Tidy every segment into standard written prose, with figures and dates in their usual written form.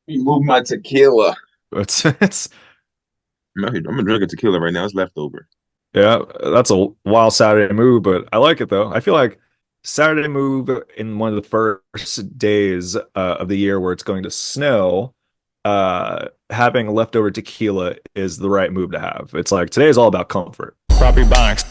Move my tequila. It's I'm drinking tequila right now. It's leftover. yeah, that's a wild Saturday move, but I like it though. I feel like Saturday move in one of the first days of the year where it's going to snow, having leftover tequila is the right move to have. It's like today is all about comfort. Property box.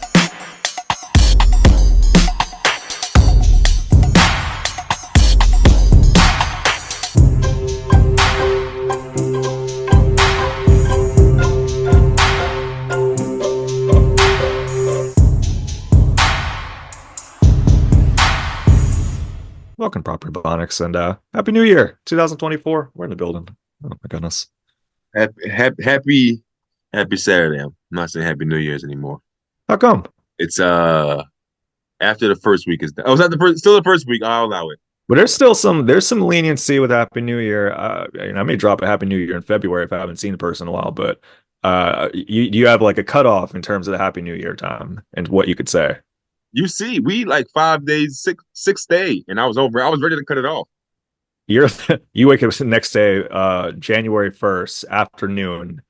Welcome, Property Bonics, and Happy New Year, 2024. We're in the building. Oh my goodness. Happy Saturday. I'm not saying Happy New Year's anymore. How come? It's after the first week is done. Oh, is that still the first week? I'll allow it. But there's some leniency with Happy New Year. I may drop a Happy New Year in February if I haven't seen the person in a while, but you have like a cutoff in terms of the Happy New Year time and what you could say. You see, we like 5 days, sixth day, and I was over. I was ready to cut it off. You're you wake up the next day, January 1st, afternoon,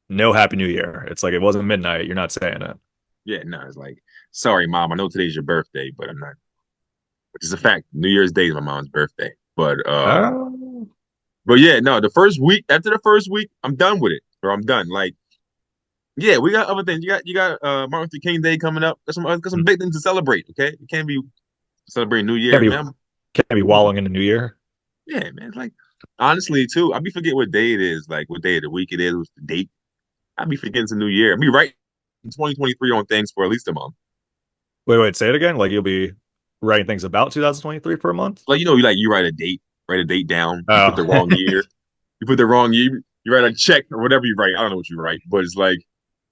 no Happy New Year. It's like it wasn't midnight. You're not saying it. Yeah, no, it's like, sorry, mom. I know today's your birthday, but I'm not. Which is a fact. New Year's Day is my mom's birthday. Oh, But yeah, no, the first week after the first week, I'm done with it, or I'm done. Like, yeah, we got other things. You got Martin Luther King Day coming up. Got some big things to celebrate. Okay, you can't be celebrating New can't Year, be man. can't be wallowing in the New Year. Yeah, man. It's like honestly, too, I be forget what day it is, like what day of the week it is, what's the date. I be forgetting it's a new year. I be right in 2023 on things for at least a month. Wait, say it again. Like you'll be writing things about 2023 for a month. Like you write a date down. You put the Oh, wrong year. You put the wrong year. You write a check or whatever you write. I don't know what you write, but it's like,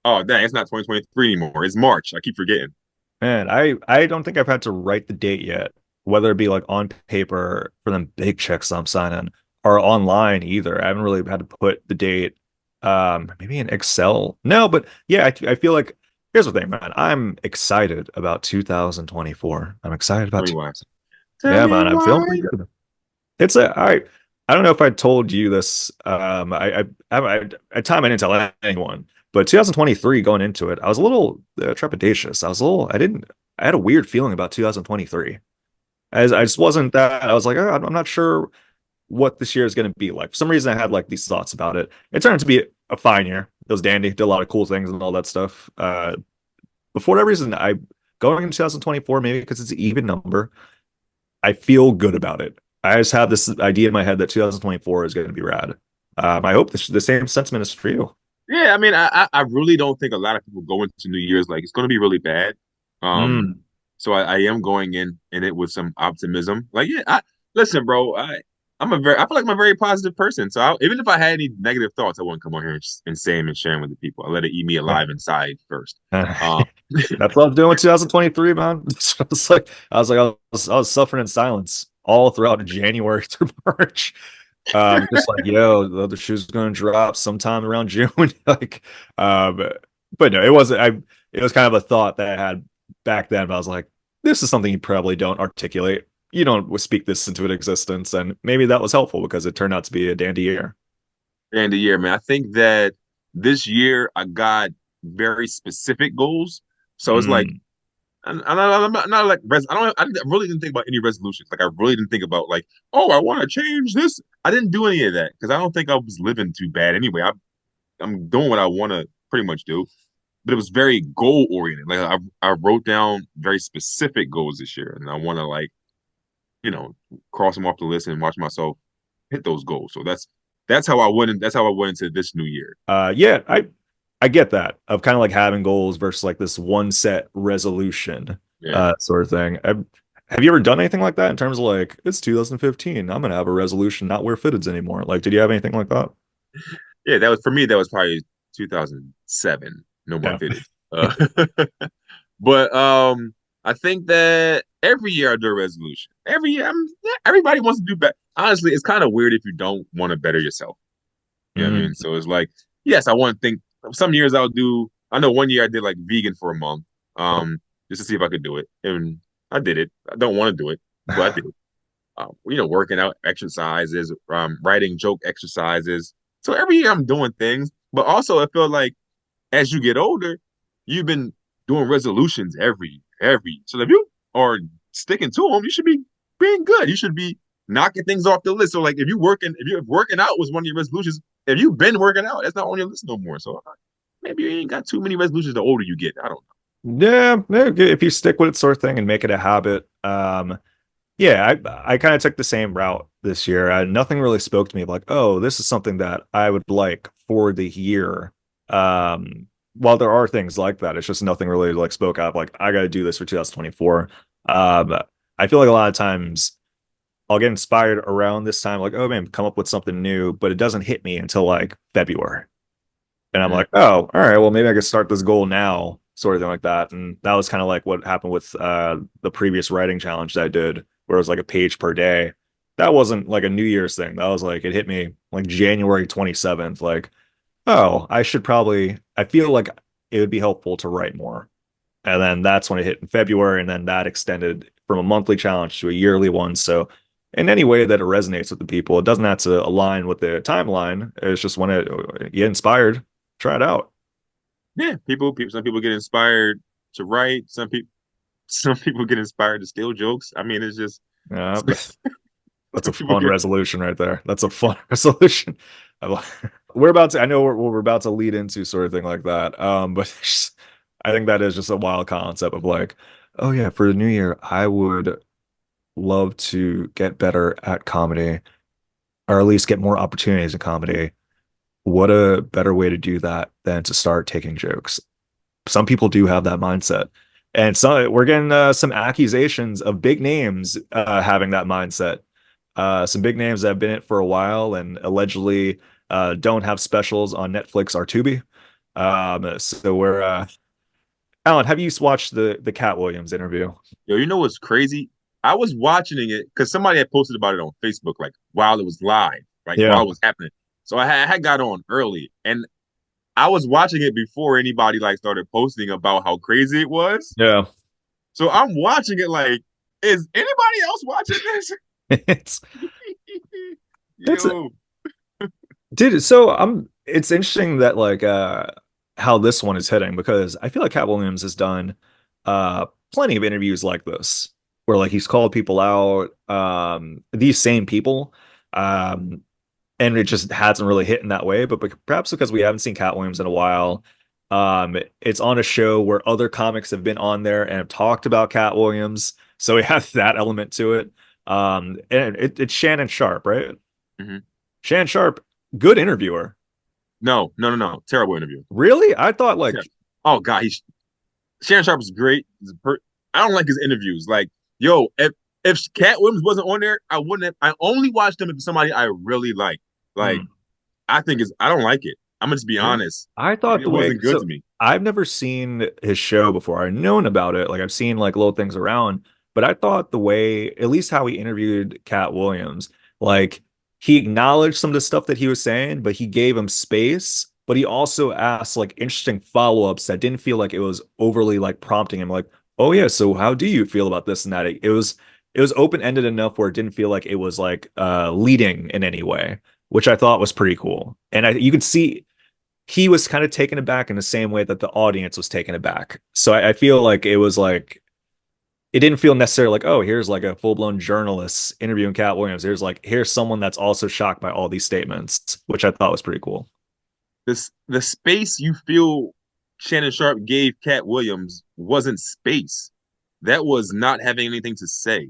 oh, dang, it's not 2023 anymore. It's March. I keep forgetting. man, I don't think I've had to write the date yet, whether it be like on paper for them big checks I'm signing or online either. I haven't really had to put the date, maybe in Excel. No, but yeah, I feel like here's the thing, man. I'm excited about 2024. I'm excited Tell about me two. why. Tell Yeah, me man, I'm feeling why. pretty good. It's a I don't know if I told you this. At time I didn't tell anyone, but 2023 going into it, I was a little trepidatious. I had a weird feeling about 2023. As I just wasn't that. I was like, I'm not sure what this year is going to be like. For some reason, I had like these thoughts about it. It turned out to be a fine year. It was dandy. Did a lot of cool things and all that stuff. But for whatever reason, I going into 2024, maybe because it's an even number, I feel good about it. I just have this idea in my head that 2024 is going to be rad. I hope the same sentiment is for you. Yeah, I mean, I really don't think a lot of people go into New Year's like it's going to be really bad. Um, Mm. so I am going in it with some optimism. Like, yeah, listen, bro. I feel like I'm a very positive person. So even if I had any negative thoughts, I wouldn't come on here and say them and share them with the people. I let it eat me alive inside first. Um, That's what I was doing with 2023, man. I was suffering in silence all throughout January through March. Just like, yo, the other shoe's gonna drop sometime around June. Like, but no, it wasn't. It was kind of a thought that I had back then. But I was like, this is something you probably don't articulate. You don't speak this into existence, and maybe that was helpful because it turned out to be a dandy year. end of the year, man. I think that this year I got very specific goals. So it's like Mm. I'm not like I really didn't think about any resolutions. Like I really didn't think about like, oh, I want to change this. I didn't do any of that because I don't think I was living too bad anyway. I'm doing what I want to pretty much do, but it was very goal oriented. Like I wrote down very specific goals this year, and I want to like you know cross them off the list and watch myself hit those goals. So that's how I went. That's how I went into this new year. Yeah, I get that of kind of like having goals versus like this one set resolution Yeah, sort of thing. Have you ever done anything like that in terms of like it's 2015, I'm gonna have a resolution, not wear fitteds anymore? Like, did you have anything like that? yeah. That was for me. That was probably 2007. No more Yeah. fitted. Uh, but I think that every year I do a resolution. Every year, everybody wants to do better. Honestly, it's kind of weird if you don't want to better yourself. You know what I Mm. mean? So it's like, yes, I want to think. Some years I'll do. I know one year I did like vegan for a month, Oh. just to see if I could do it, and I did it. I don't want to do it, but I did it. working out exercises, writing joke exercises. So every year I'm doing things, but also I feel like as you get older, you've been doing resolutions every. So if you are sticking to them, you should be being good. You should be knocking things off the list. So like if you're working out was one of your resolutions, if you've been working out, that's not on your list no more. So maybe you ain't got too many resolutions the older you get. I don't Yeah, yeah, if you stick with it, sort of thing, and make it a habit. Yeah, I kind of took the same route this year. Nothing really spoke to me like, oh, this is something that I would like for the year. While there are things like that, it's just nothing really like spoke out like I got to do this for 2024. Um, I feel like a lot of times I'll get inspired around this time, like, oh man, come up with something new, but it doesn't hit me until like February. And I'm know. like, oh, all right, well, maybe I could start this goal now, sort of thing like that. And that was kind of like what happened with the previous writing challenge that I did, where it was like a page per day. That wasn't like a New Year's thing. That was like it hit me like January 27th. Like, oh, I feel like it would be helpful to write more. And then that's when it hit in February, and then that extended from a monthly challenge to a yearly one. So in any way that it resonates with the people, it doesn't have to align with the timeline. It's just when you get inspired, try it out. Yeah, some people get inspired to write. Some people get inspired to steal jokes. I mean, it's just Yeah, that's a some people fun get. resolution right there. That's a fun resolution. I know we're about to lead into sort of thing like that. But I think that is just a wild concept of like, oh yeah, for the new year, I would love to get better at comedy, or at least get more opportunities in comedy. What a better way to do that than to start taking jokes. Some people do have that mindset. And so we're getting some accusations of big names having that mindset. Some big names that have been in it for a while and allegedly don't have specials on Netflix or Tubi. So we're Alan, have you watched the Katt Williams interview? Yo, you know what's crazy? I was watching it because somebody had posted about it on Facebook, like while it was live, like while Yeah, it was happening. So I had got on early, and I was watching it before anybody like started posting about how crazy it was. yeah. So I'm watching it like, is anybody else watching this? it's it's Yo, Dude, so it's interesting that like how this one is hitting because I feel like Cat Williams has done plenty of interviews like this where like he's called people out, these same people, um and it just hasn't really hit in that way, but perhaps because we haven't seen Cat Williams in a while, it's on a show where other comics have been on there and have talked about Cat Williams, so we have that element to it. And it's Shannon Sharp, right? mhm. Shannon Sharp, good interviewer. No. Terrible interview. Really? I thought like Oh God, Shannon Sharp is great. I don't like his interviews. Like, yo, if Katt Williams wasn't on there, I wouldn't have. I only watched him if somebody I really like. Like, hmm, I don't like it. I'm gonna just be yeah. honest. I thought It the way wasn't good so to me. I've never seen his show before. I've known about it. Like I've seen like little things around, but I thought the way, at least how he interviewed Cat Williams, like he acknowledged some of the stuff that he was saying, but he gave him space. But he also asked like interesting follow-ups that didn't feel like it was overly like prompting him, like, oh yeah, so how do you feel about this and that? It was open-ended enough where it didn't feel like it was like leading in any way, which I thought was pretty cool. And you could see he was kind of taken aback in the same way that the audience was taken aback. So I feel like it was like it didn't feel necessarily like, oh, here's like a full-blown journalist interviewing Cat Williams. Here's someone that's also shocked by all these statements, which I thought was pretty cool. The space you feel Shannon Sharp gave Katt Williams wasn't space. That was not having anything to say.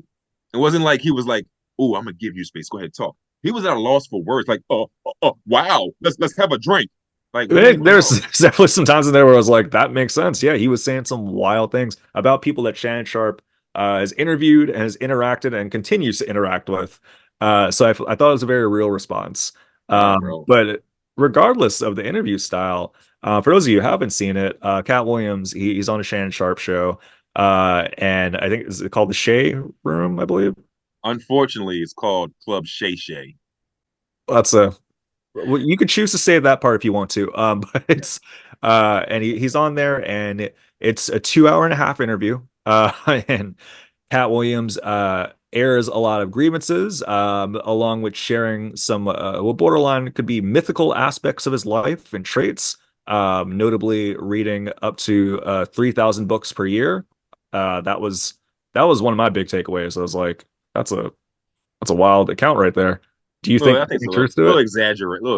It wasn't like he was like, "Oh, I'm gonna give you space. Go ahead, talk." He was at a loss for words. Like, wow, let's have a drink." Like, what are you There's about? definitely some times in there where I was like, that makes sense. Yeah, he was saying some wild things about people that Shannon Sharp has interviewed and has interacted and continues to interact with. So I thought it was a very real response. Nah, bro. But regardless of the interview style, for those of you who haven't seen it, Cat Williams, he's on a Shannon Sharp show. And I think it's called the Shea Room, I believe. Unfortunately, it's called Club Shay Shay. That's a Well, you could choose to say that part if you want to. But it's and he's on there and it's a 2 hour and a half interview. And Cat Williams airs a lot of grievances, along with sharing some well, borderline could be mythical aspects of his life and traits, notably reading up to 3,000 books per year. That was one of my big takeaways. I was like, that's a wild account right there. Do you Well, think I think it's any a little, truth to it? little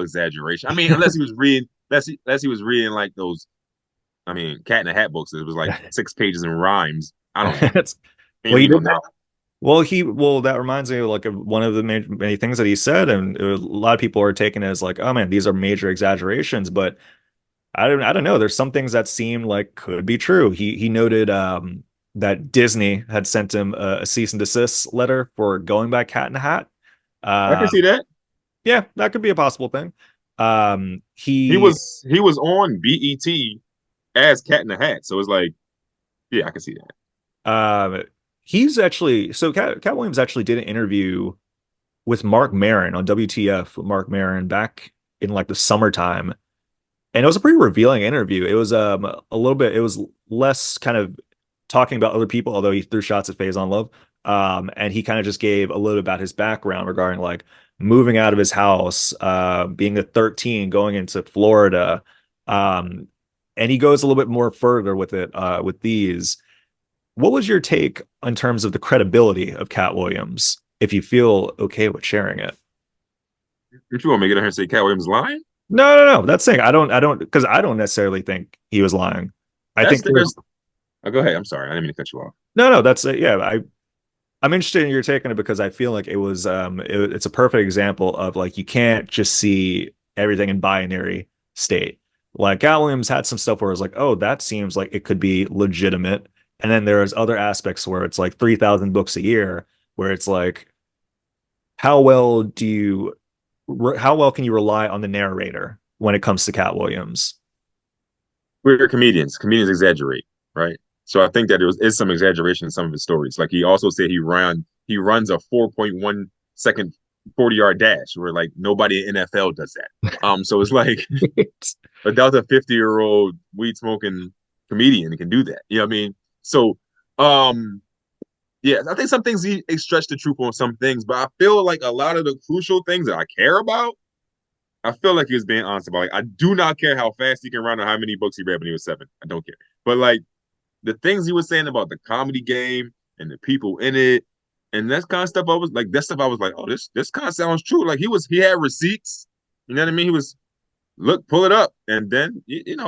exaggeration. I mean, unless he was reading, unless he was reading like those. I mean, Cat in the Hat books. It was like 6 pages in rhymes. I don't know. It's, Ain't well, he reading no did that. novel. Well, that reminds me of like of one of the many things that he said, and a lot of people are taking it as like, oh man, these are major exaggerations. But I don't know. There's some things that seem like could be true. He noted that Disney had sent him a cease and desist letter for going by Cat in the Hat. I can Uh, see that. yeah, that could be a possible thing. Um, He he was on BET as Cat in the Hat, so it's like, yeah, I can see that. uh, he's actually so Cat Williams actually did an interview with Mark Maron on WTF with Mark Maron back in like the summertime. And it was a pretty revealing interview. It was a little bit, it was less kind of talking about other people, although he threw shots at Faison Love. And he kind of just gave a little about his background regarding like moving out of his house, being a 13, going into Florida. Um, and he goes a little bit more further with it, with these. What was your take in terms of the credibility of Katt Williams, if you feel okay with sharing it? If you want me to get in here and say Cat Williams lying, No, no, no. That's saying because I don't necessarily think he was lying. I that's think there's there's. Oh, go ahead. I'm sorry. I didn't mean to cut you off. no, no. That's yeah. I'm interested in your taking it because I feel like it's a perfect example of like you can't just see everything in binary state. Like Cal Williams had some stuff where it's like, oh, that seems like it could be legitimate, and then there's other aspects where it's like 3,000 books a year, where it's like, how well do you how well can you rely on the narrator when it comes to Cat Williams? We're comedians. Comedians exaggerate, right? So I think that there is some exaggeration in some of his stories. Like he also said he runs a 4.1 second 40-yard dash where like nobody in NFL does that. So it's like a Delta 50-year-old weed smoking comedian can do that. You know what I mean? So um yeah, I think some things he stretched the truth on some things, but I feel like a lot of the crucial things that I care about, I feel like he was being honest about. Like, I do not care how fast he can run or how many books he read when he was 7. I don't care. But like the things he was saying about the comedy game and the people in it and that kind of stuff, I was like, oh, this kind of sounds true. Like he had receipts. You know what I mean? He was pull it up, and then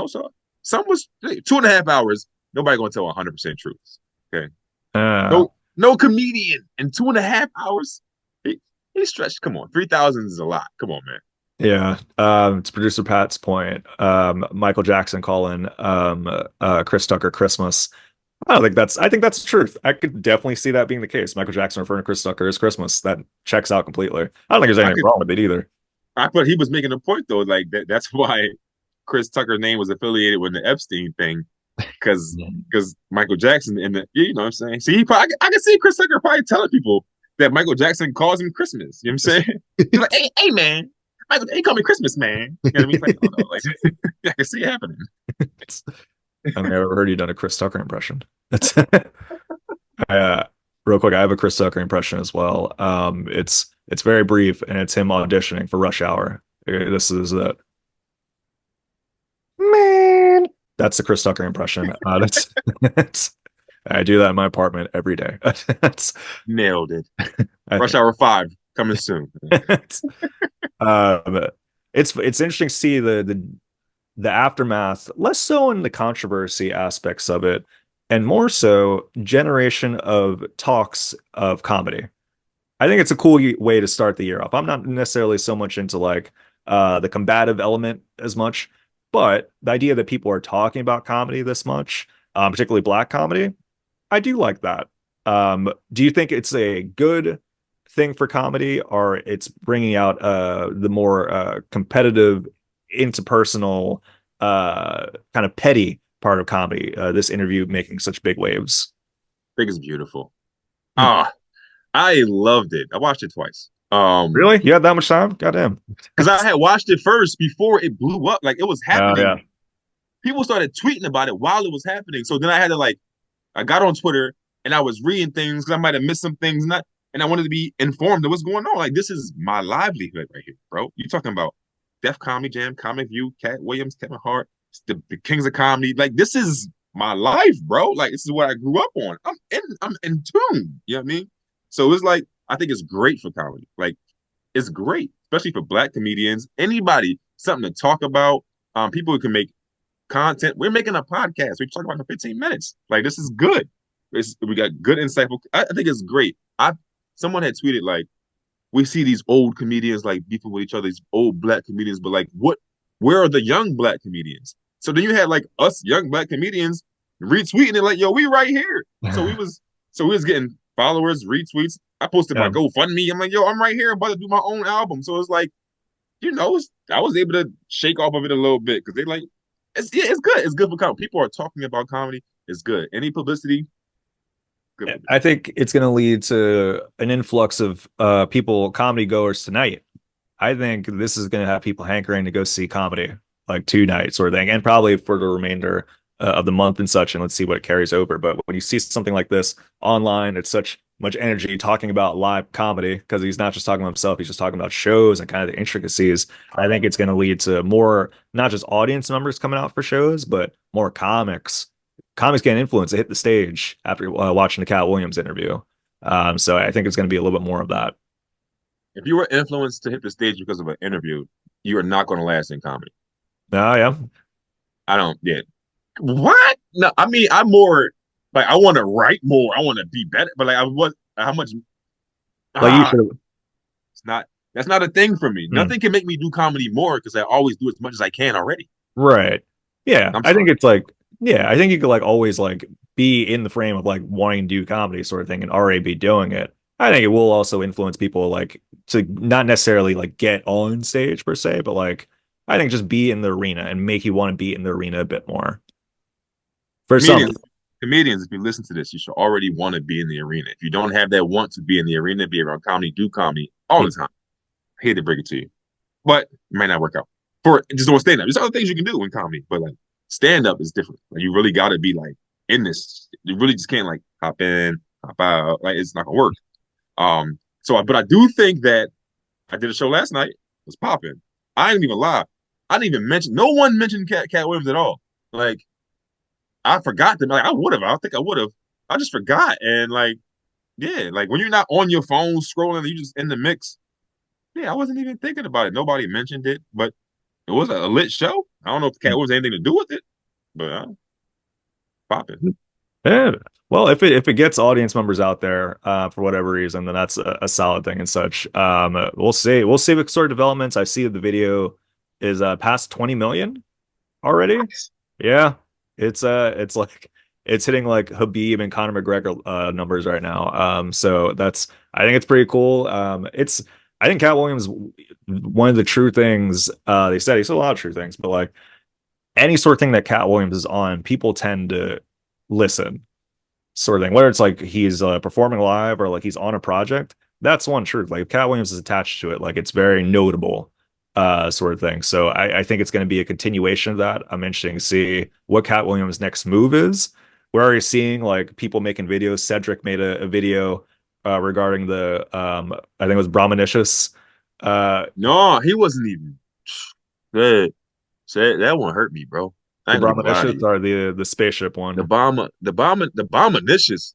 so some was 2.5 hours. Nobody gonna tell 100% truth. Okay, Uh, no comedian in 2.5 hours. He stretched. Come on, 3,000 is a lot. Come on, man. yeah. It's producer Pat's point. Michael Jackson calling Chris Tucker Christmas. I think that's the truth. I could definitely see that being the case. Michael Jackson referring to Chris Tucker as Christmas. That checks out completely. I don't think there's I anything could. wrong with it either. I thought he was making a point though. Like that's why Chris Tucker's name was affiliated with the Epstein thing, because Michael Jackson and you know what I'm saying. See, I can see Chris Tucker probably telling people that Michael Jackson calls him Christmas. You know what I'm saying? He's like, hey man, Michael, he call me Christmas man. You know what I mean? Like, oh, no, like I can see it happening. I've never heard you done a Chris Tucker impression. That's uh, real quick. I have a Chris Tucker impression as well. It's very brief, and it's him auditioning for Rush Hour. This is man. That's the Chris Tucker impression. That's I do that in my apartment every day. That's Nailed it. I Rush think. Hour 5 coming soon. Um, it's interesting to see the aftermath, less so in the controversy aspects of it, and more so generation of talks of comedy. I think it's a cool way to start the year off. I'm not necessarily so much into like the combative element as much, but the idea that people are talking about comedy this much, particularly black comedy, I do like that. Do you think it's a good thing for comedy, or it's bringing out the more competitive, interpersonal, kind of petty part of comedy? This interview making such big waves. I think it's beautiful. Hmm. Ah, I loved it. I watched it twice. Really? You had that much time? Goddamn. Because I had watched it first before it blew up. Like it was Oh yeah. happening. People started tweeting about it while it was happening. So then I had to I got on Twitter and I was reading things because I might have missed some things. and I wanted to be informed of what's going on. Like this is my livelihood right here, bro. You talking about Def Comedy Jam, Comic View, Katt Williams, Kevin Hart, the Kings of Comedy. Like this is my life, bro. Like this is what I grew up on. I'm in tune. You know what I mean? So it's like I think it's great for comedy. Like it's great, especially for Black comedians. Anybody, something to talk about. People who can make content. We're making a podcast. We talk about it for 15 minutes. Like this is good. We got good insightful. I think it's great. I Someone had tweeted like we see these old comedians like beefing with each other, these old Black comedians, but like what? Where are the young Black comedians? So then you had like us young Black comedians retweeting it like, yo, we right here. So we was getting followers, retweets. I posted my Yeah. GoFundMe. I'm like, yo, I'm right here, I'm about to do my own album. So it's like, I was able to shake off of it a little bit because they like, it's good. It's good for comedy. People are talking about comedy. It's good. Any publicity, good for me. I think it's going to lead to an influx of people, comedy goers tonight. I think this is going to have people hankering to go see comedy like 2 nights sort of thing, and probably for the remainder of the month and such. And let's see what it carries over. But when you see something like this online, it's such much energy talking about live comedy because he's not just talking about himself, he's just talking about shows and kind of the intricacies. I think it's going to lead to more, not just audience numbers coming out for shows, but more comics get influence to hit the stage after watching the Katt Williams interview. So I think it's going to be a little bit more of that. If you were influenced to hit the stage because of an interview, you are not going to last in comedy. Oh, yeah. I don't. Yeah. What? No, I mean, I'm more like I want to write more. I want to be better. But like, I was how much? Like you Ah, should. it's not. That's not a thing for me. Hmm. Nothing can make me do comedy more because I always do as much as I can already. Right. Yeah. I'm I think sorry. it's like, yeah, I think you could like always like be in the frame of like wanting to do comedy sort of thing and already be doing it. I think it will also influence people like to not necessarily like get on stage per se, but like I think just be in the arena and make you want to be in the arena a bit more. For some, Comedians, comedians, if you listen to this, you should already want to be in the arena. If you don't have that want to be in the arena, be around comedy, do comedy all the time. I hate to break it to you, but it might not work out. For just don't stand up. There's other things you can do in comedy, but like stand up is different. Like you really got to be like in this. You really just can't like hop in, hop out. Like it's not gonna work. But I do think that I did a show last night. It was popping. I didn't even lie. I didn't even mention. No one mentioned Katt Williams at all. Like I forgot them. Like I would have. I think I would have. I just forgot. And like, yeah, like when you're not on your phone scrolling, you just in the mix. Yeah, I wasn't even thinking about it. Nobody mentioned it, but it was a lit show. I don't know if Katt was anything to do with it, but popping. yeah. Well, if it gets audience members out there for whatever reason, then that's a solid thing and such. We'll see. We'll see what sort of developments. I see that the video is past 20 million already. Yeah, it's like it's hitting like Habib and Conor McGregor numbers right now. So that's I think it's pretty cool. It's I think Katt Williams, one of the true things he said a lot of true things, but like any sort of thing that Katt Williams is on, people tend to listen, sort of thing. Whether it's like he's performing live or like he's on a project, that's one truth. Like if Katt Williams is attached to it, like it's very notable sort of thing. So I think it's going to be a continuation of that. I'm interested to see what Katt Williams' next move is. We're already seeing like people making videos. Cedric made a video regarding the I think it was Brahmanicious. No, he wasn't even. That that one hurt me, bro. I The ain't gonna even lie to Brahmanicious you. or the spaceship one. The bomber initious.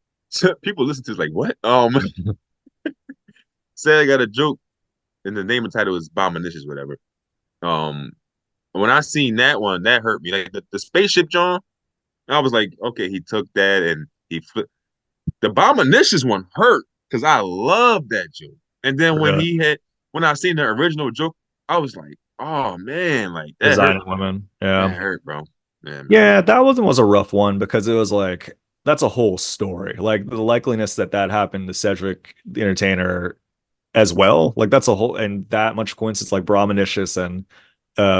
People listen to it like what? Say I got a joke, and the name and title is Bombinicious, whatever. Um, when I seen that one, that hurt me. Like the spaceship, John. I was like, okay, he took that and he flipped. The Bombinicious one hurt because I love that joke. And then Really? when I seen the original joke, I was like, oh man, like that hurt. Designing women. Yeah. That hurt, bro. Yeah, man. Yeah, that one was a rough one because it was like that's a whole story. Like the likeliness that that happened to Cedric the Entertainer as well. Like that's a whole and that much coincidence. Like Brahmanicious and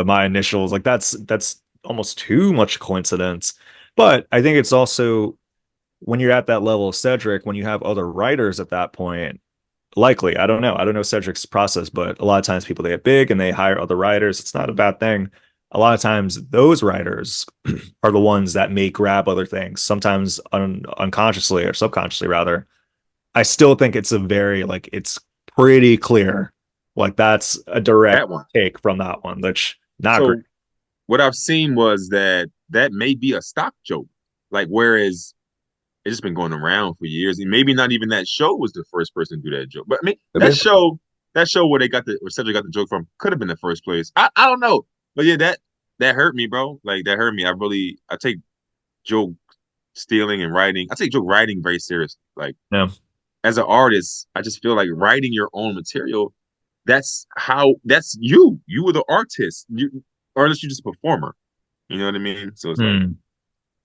my initials. Like that's almost too much coincidence. But I think it's also when you're at that level of Cedric, when you have other writers at that point, likely. I don't know Cedric's process, but a lot of times people they get big and they hire other writers. It's not a bad thing. A lot of times those writers are the ones that may grab other things, sometimes unconsciously or subconsciously rather. I still think it's a very like it's pretty clear. Like that's a direct That one. take from that one, which not great. So what I've seen was that that may be a stock joke. Like whereas it's just been going around for years, and maybe not even that show was the first person to do that joke. But I mean, Could be. that show where they got the where Cedric got the joke from could have been the first place. I don't know, but yeah, that hurt me, bro. Like that hurt me. I take joke stealing and writing. I take joke writing very seriously. Like Yeah. as an artist, I just feel like writing your own material. That's you. You were the artist. Artist, you just a performer. You know what I mean? So it's like Hmm.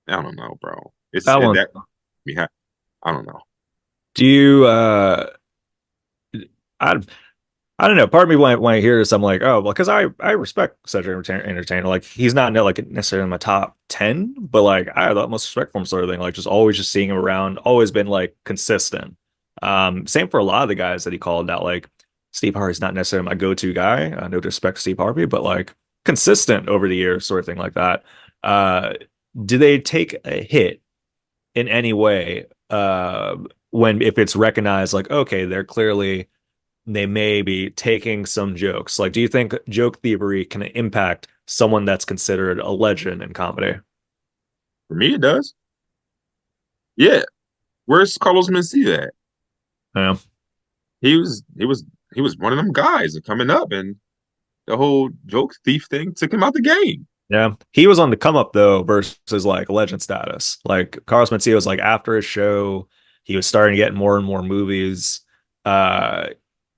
I don't know, bro. It's That one. that yeah. I don't know. Do you I I don't know. Part of me when I hear this, I'm like, oh, well, because I respect such an entertainer. Like he's not like necessarily in my top 10, but like I have the utmost respect for him, sort of thing. Like just always just seeing him around, always been like consistent. Same for a lot of the guys that he called out. Like Steve Harvey's not necessarily my go-to guy. No disrespect to Steve Harvey, but like consistent over the years, sort of thing like that. Uh, do they take a hit in any way? When if it's recognized, like okay, they're clearly they may be taking some jokes. Like, do you think joke thievery can impact someone that's considered a legend in comedy? For me, it does. Yeah. Where's Carlos Mencia at? Yeah. He was one of them guys that coming up, and the whole joke thief thing took him out the game. Yeah. He was on the come up though versus like legend status. Like Carlos Mencia was like after his show, he was starting to get more and more movies. Uh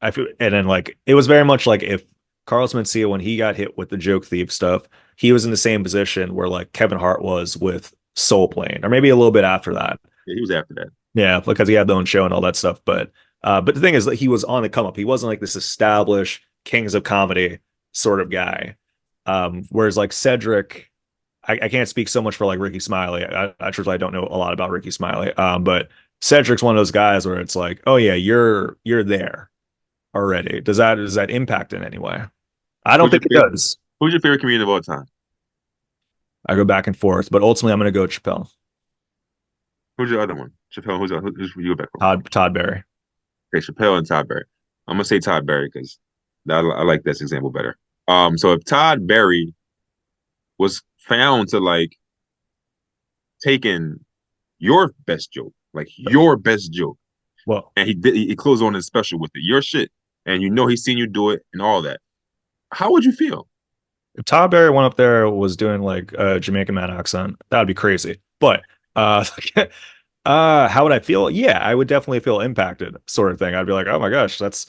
I feel and then like it was very much like if Carlos Mencia when he got hit with the joke thief stuff, he was in the same position where like Kevin Hart was with Soul Plane, or maybe a little bit after that. Yeah, he was after that. Yeah, because he had the own show and all that stuff. But the thing is that he was on the come up. He wasn't like this established kings of comedy sort of guy. Whereas like Cedric, I can't speak so much for like Ricky Smiley. I truthfully I don't know a lot about Ricky Smiley. But Cedric's one of those guys where it's like, oh yeah, you're there already. Does that impact in any way? I don't Who's your think it favorite, does. who's your favorite comedian of all time? I go back and forth, but ultimately I'm gonna go Chappelle, Who's your other one? Chappelle. Who's you go back for? Todd Barry. Okay, Chappelle and Todd Berry. I'm gonna say Todd Berry because I like this example better. So if Todd Berry was found to like taking your best joke, like your best joke, Well, and he closed on his special with it, your shit, and you know he's seen you do it and all that, how would you feel? if Todd Barry went up there was doing like a Jamaican man accent, that would be crazy. But uh, how would I feel? Yeah, I would definitely feel impacted, sort of thing. I'd be like, oh my gosh, that's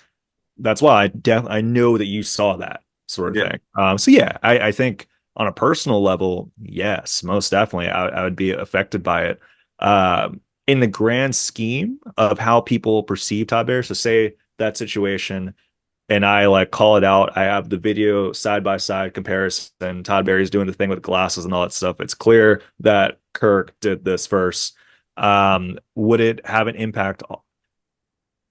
why I know that you saw that sort of Yeah, thing. So yeah, I think on a personal level, yes, most definitely, I would be affected by it. In the grand scheme of how people perceive Todd Barry, so say that situation and I like call it out. I have the video side by side comparison. Todd Barry's doing the thing with glasses and all that stuff. It's clear that Kirk did this first. Would it have an impact?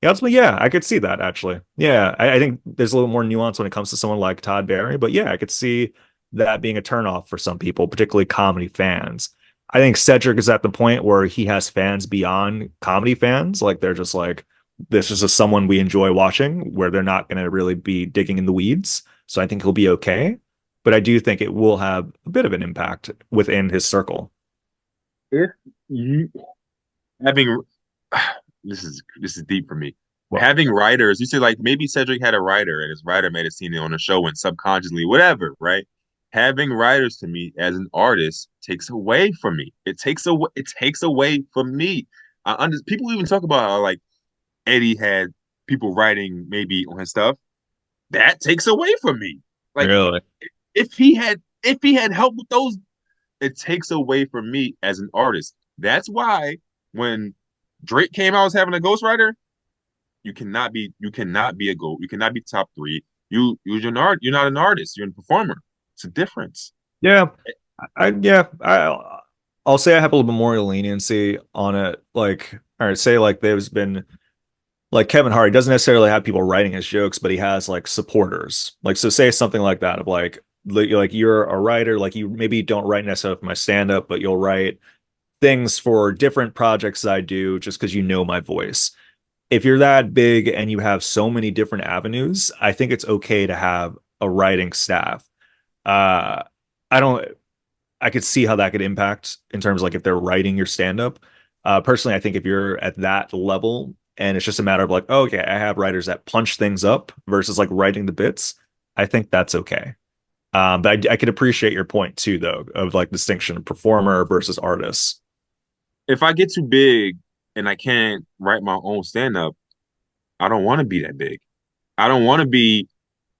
Yeah, ultimately, yeah, I could see that actually. Yeah, I think there's a little more nuance when it comes to someone like Todd Barry, but yeah, I could see that being a turnoff for some people, particularly comedy fans. I think Cedric is at the point where he has fans beyond comedy fans. Like they're just like, this is just someone we enjoy watching, where they're not going to really be digging in the weeds. So I think he'll be okay. But I do think it will have a bit of an impact within his circle. if you having this is deep for me. Well, Having writers, you say like maybe Cedric had a writer and his writer made a scene on the show and subconsciously, whatever, right? Having writers to me as an artist takes away from me. It takes away from me. People even talk about how like Eddie had people writing maybe on his stuff. That takes away from me. Like really? if he had help with those, it takes away from me as an artist. That's why when Drake came out as having a ghostwriter, you cannot be top three. You're not an artist, you're a performer. It's a difference. Yeah. I'll say I have a little bit more leniency on it. Like, all right, say like there's been like Kevin Hart doesn't necessarily have people writing his jokes, but he has like supporters. Like, so say something like that of like you're a writer, like you maybe don't write necessarily for my stand up, but you'll write things for different projects I do just because you know my voice. if you're that big and you have so many different avenues, I think it's okay to have a writing staff. Uh, I don't. I could see how that could impact in terms of like if they're writing your stand up. Personally, I think if you're at that level and it's just a matter of like, oh, okay, I have writers that punch things up versus like writing the bits, I think that's okay. But I could appreciate your point too, though, of like distinction of performer versus artist. If I get too big and I can't write my own stand up, I don't want to be that big. I don't want to be.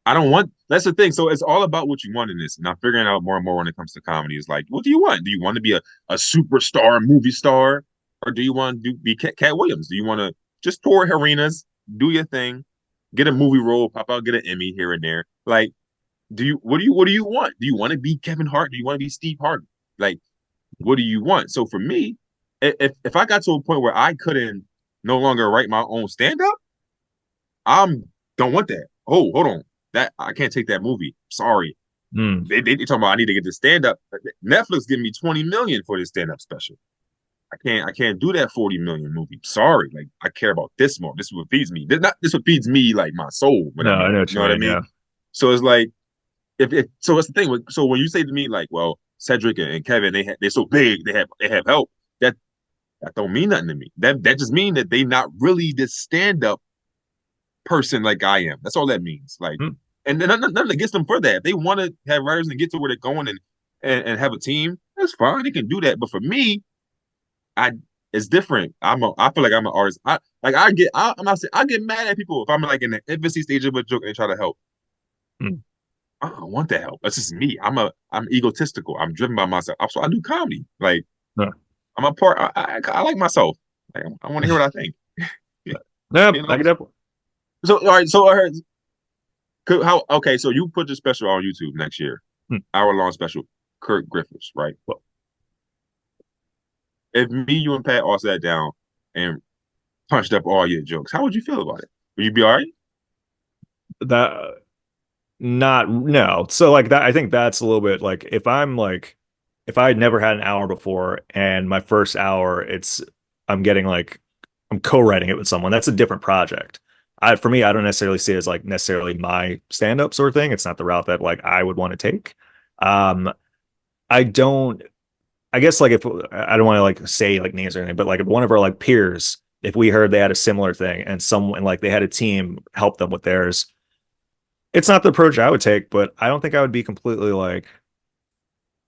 I don't want. That's the thing. So it's all about what you want in this, and I'm figuring out more and more when it comes to comedy. Is like, what do you want? Do you want to be a superstar movie star, or do you want to be Katt Williams? Do you want to just tour arenas, do your thing, get a movie role, pop out, get an Emmy here and there? Like, what do you want? Do you want to be Kevin Hart? Do you want to be Steve Harvey? Like, what do you want? So for me, if I got to a point where I couldn't no longer write my own stand up, I'm don't want that. Oh, hold on. That I can't take that movie. Sorry. Hmm. They talking about I need to get the stand up. Netflix giving me 20 million for this stand up special. I can't do that 40 million movie. Sorry. Like I care about this more. This is what feeds me. This what feeds me like my soul when No, I'm I in know it. what You know you what I mean. mean? Yeah. So it's like if so that's the thing. So when you say to me like, well, Cedric and Kevin, they're so big, they have help. That that don't mean nothing to me. That just mean that they not really this stand up person like I am. That's all that means. Like, Hmm. and then nothing against them for that. If they want to have writers and get to where they're going and have a team, that's fine. They can do that. But for me, I it's different. I feel like I'm an artist. I'm not saying I get mad at people if I'm like in the infancy stage of a joke and they try to help. Hmm. I don't want that help. That's just me. I'm egotistical. I'm driven by myself. So I do comedy. Like No. I'm a part. I like myself. Like, I want to hear what I think. Yeah, you I know. could definitely. So all right. So how? Okay. So you put the special on YouTube next year, Hmm. hour-long special. Kirk Griffiths, right? Well, If me, you, and Pat all sat down and punched up all your jokes, how would you feel about it? Would you be all right? that not no. So like that, I think that's a little bit like if I'm like if I had never had an hour before and my first hour, I'm getting like I'm co-writing it with someone. That's a different project. For me, I don't necessarily see it as like necessarily my stand-up sort of thing. It's not the route that like I would want to take. Um, I don't. I guess like if I don't want to like say like names or anything, but like if one of our like peers, if we heard they had a similar thing and someone like they had a team help them with theirs, it's not the approach I would take. But I don't think I would be completely like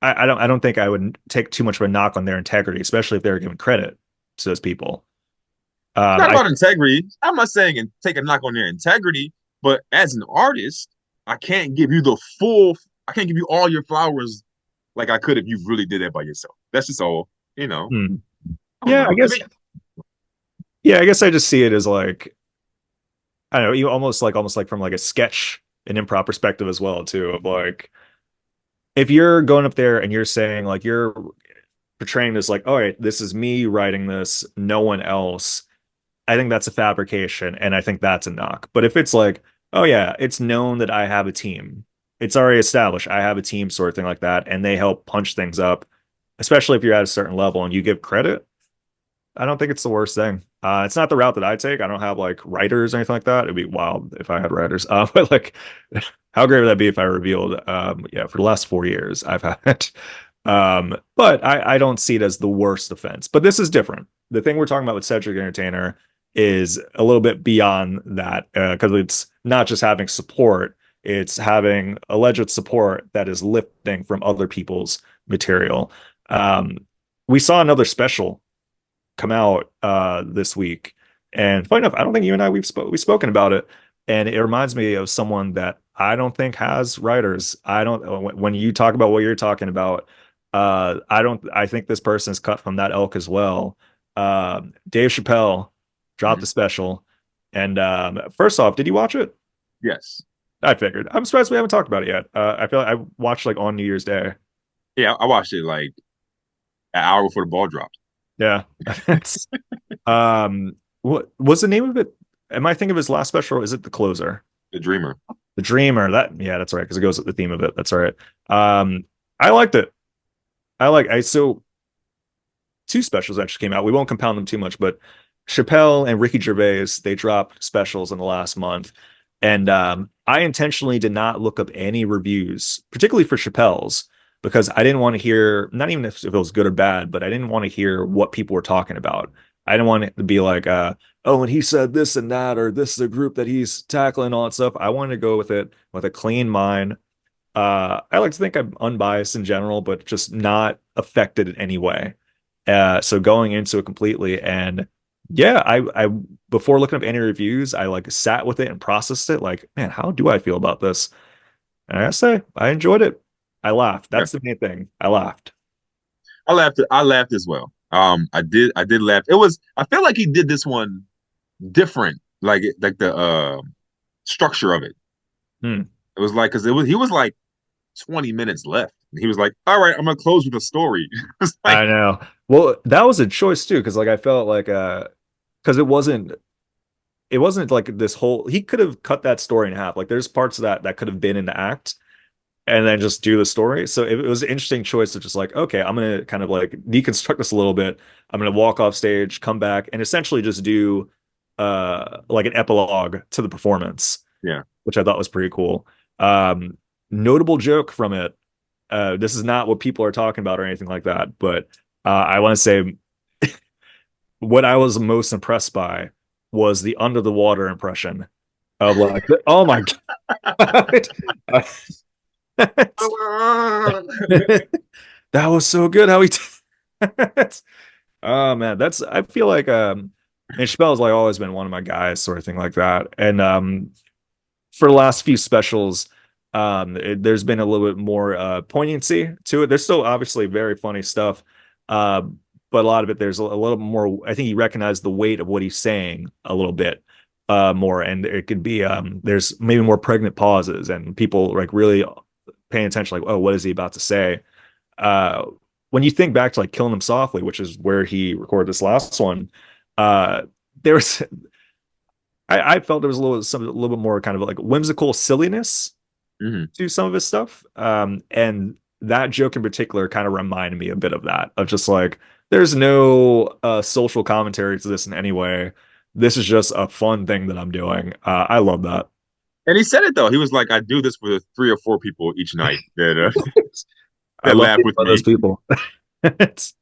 I don't think I would take too much of a knock on their integrity, especially if they were given credit to those people. It's not I about integrity. I'm not saying and take a knock on their integrity, but as an artist, I can't give you the full. I can't give you all your flowers like I could if you really did that by yourself. That's just all. You know. hmm. I don't Yeah, I know. I guess mean, yeah, I guess I just see it as like I don't know, you almost like from like a sketch and improv perspective as well too of like if you're going up there and you're saying like you're portraying this like all right, this is me writing this, no one else. I think that's a fabrication and I think that's a knock. But if it's like, oh yeah, it's known that I have a team. It's already established. I have a team sort of thing like that and they help punch things up, especially if you're at a certain level and you give credit. I don't think it's the worst thing. It's not the route that I take. I don't have like writers or anything like that. It'd be wild if I had writers. But like, how great would that be if I revealed? Yeah, for the last 4 years, I've had. But I don't see it as the worst offense. But this is different. The thing we're talking about with Cedric Entertainer is a little bit beyond that because it's not just having support; it's having alleged support that is lifting from other people's material. Um, we saw another special come out this week. And funny enough, I don't think you and I we've spoken about it, and it reminds me of someone that I don't think has writers. I don't when you talk about what you're talking about. I don't. I think this person is cut from that elk as well. Dave Chappelle dropped a mhm. special, and first off, did you watch it? Yes. I figured. I'm surprised we haven't talked about it yet. I feel like I watched like on New Year's Day. Yeah, I watched it like an hour before the ball dropped. Yeah. What was the name of it? Am I thinking of his last special? Or is it the closer? The Dreamer. The Dreamer. That yeah, that's right, because it goes with the theme of it. That's right. I liked it. I so two specials actually came out. We won't compound them too much, but Chappelle and Ricky Gervais, they dropped specials in the last month. And I intentionally did not look up any reviews, particularly for Chappelle's, because I didn't want to hear, not even if it was good or bad, but I didn't want to hear what people were talking about. I didn't want it to be like, oh, and he said this and that, or this is a group that he's tackling, all that stuff. I wanted to go with it with a clean mind. I like to think I'm unbiased in general, but just not affected in any way. So going into it completely, and yeah, I before looking up any reviews, I like sat with it and processed it. Like, man, how do I feel about this? And I gotta say, I enjoyed it. I laughed. Yeah. That's the main thing. I laughed. I laughed. I laughed as well. I did laugh. It was. I feel like he did this one different, like the structure of it. Hmm. It was like because it was he was like 20 minutes left. He was like, "All right, I'm gonna close with a story." It's like, I know. Well, that was a choice too, because like I felt like because it wasn't like this whole he could have cut that story in half. Like there's parts of that could have been in the act and then just do the story. So it was an interesting choice to just like, okay, I'm gonna kind of like deconstruct this a little bit. I'm gonna walk off stage, come back, and essentially just do like an epilogue to the performance, yeah, which I thought was pretty cool. Notable joke from it. This is not what people are talking about or anything like that, but I want to say what I was most impressed by was the under the water impression of like, oh my god, that was so good how he did it. Oh man, that's I feel like and Chappelle's like always been one of my guys, sort of thing like that. And for the last few specials, there's been a little bit more poignancy to it. There's still obviously very funny stuff, uh, but a lot of it there's a little more. I think he recognized the weight of what he's saying a little bit more, and it could be there's maybe more pregnant pauses and people like really paying attention, like, oh, what is he about to say? Uh, when you think back to like Killing Them Softly, which is where he recorded this last one, uh, there's I felt there was a little bit more kind of like whimsical silliness hmm to some of his stuff. And that joke in particular kind of reminded me a bit of that, of just like, there's no social commentary to this in any way. This is just a fun thing that I'm doing. I love that. and he said it though. He was like, "I do this for 3 or 4 people each night that I that love laugh being with one of those me." people. It's,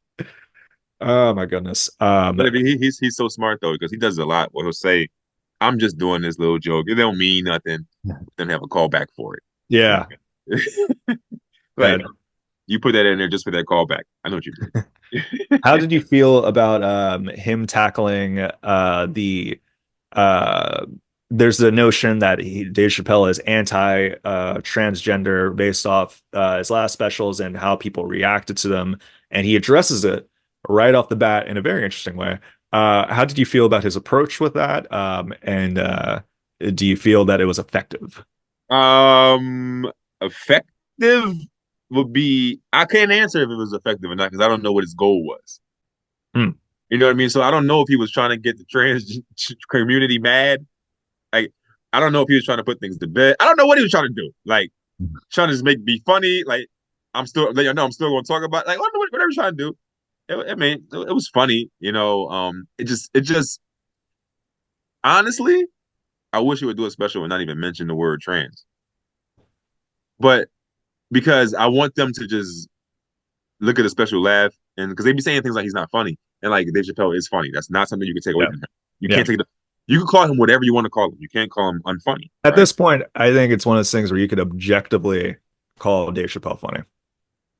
oh my goodness. But I mean, he's so smart though because he does a lot. Where he'll say, "I'm just doing this little joke. It don't mean nothing." Then have a callback for it. Yeah. Like you put that in there just for that callback. I know what you did. How did you feel about him tackling the uh there's the notion that Dave Chappelle is anti transgender based off his last specials and how people reacted to them, and he addresses it right off the bat in a very interesting way. How did you feel about his approach with that? And do you feel that it was effective? Effective would be I can't answer if it was effective or not because I don't know what his goal was. Hmm. You know what I mean? So I don't know if he was trying to get the trans community mad. Like I don't know if he was trying to put things to bed. I don't know what he was trying to do. Like trying to just make me funny. Like I'm still, you know, I'm still going to talk about like whatever he's trying to do. I mean, it was funny. You know, it just honestly, I wish he would do a special and not even mention the word trans. But because I want them to just look at a special laugh and because they be saying things like he's not funny and like Dave Chappelle is funny. That's not something you can take away Yeah. from him. You Yeah. can't take it. You can call him whatever you want to call him. You can't call him unfunny, At right? this point, I think it's one of those things where you could objectively call Dave Chappelle funny.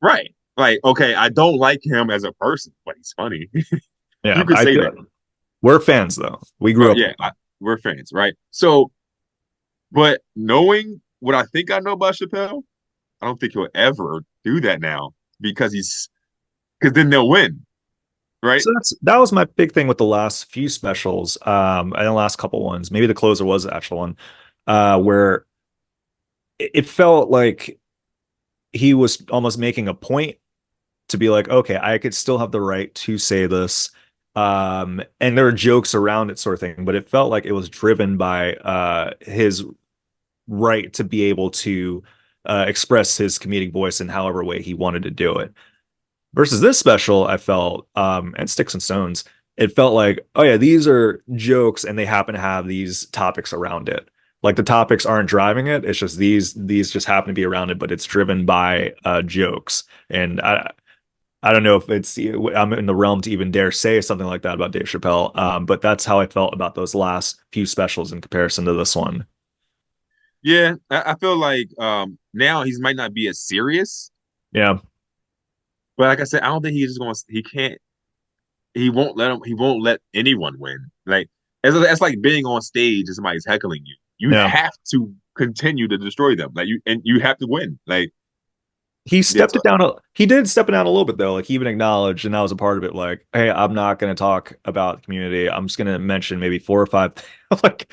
Right. Like, okay, I don't like him as a person, but he's funny. Yeah, You could I say feel that. it. We're fans though. We grew But up yeah, with him. we're fans, right? So, but knowing what I think I know about Chappelle, I don't think he'll ever do that now because then they'll win, right? So that was my big thing with the last few specials, and the last couple ones. Maybe the closer was the actual one, where it felt like he was almost making a point to be like, okay, I could still have the right to say this. And there are jokes around it, sort of thing, but it felt like it was driven by his right to be able to express his comedic voice in however way he wanted to do it. Versus this special, I felt, and Sticks and Stones, it felt like, oh yeah, these are jokes and they happen to have these topics around it. Like the topics aren't driving it. It's just these just happen to be around it, but it's driven by jokes. And I don't know if I'm in the realm to even dare say something like that about Dave Chappelle. But that's how I felt about those last few specials in comparison to this one. Yeah, I feel like now he's might not be as serious, Yeah. but like I said, I don't think he's just going. He can't. He won't let him. He won't let anyone win. Like it's like being on stage and somebody's heckling you. You Yeah. have to continue to destroy them. Like you have to win. Like He yeah, stepped it down. He did step it down a little bit though. Like he even acknowledged, and that was a part of it. Like, hey, I'm not going to talk about the community. I'm just going to mention maybe four or five. Like,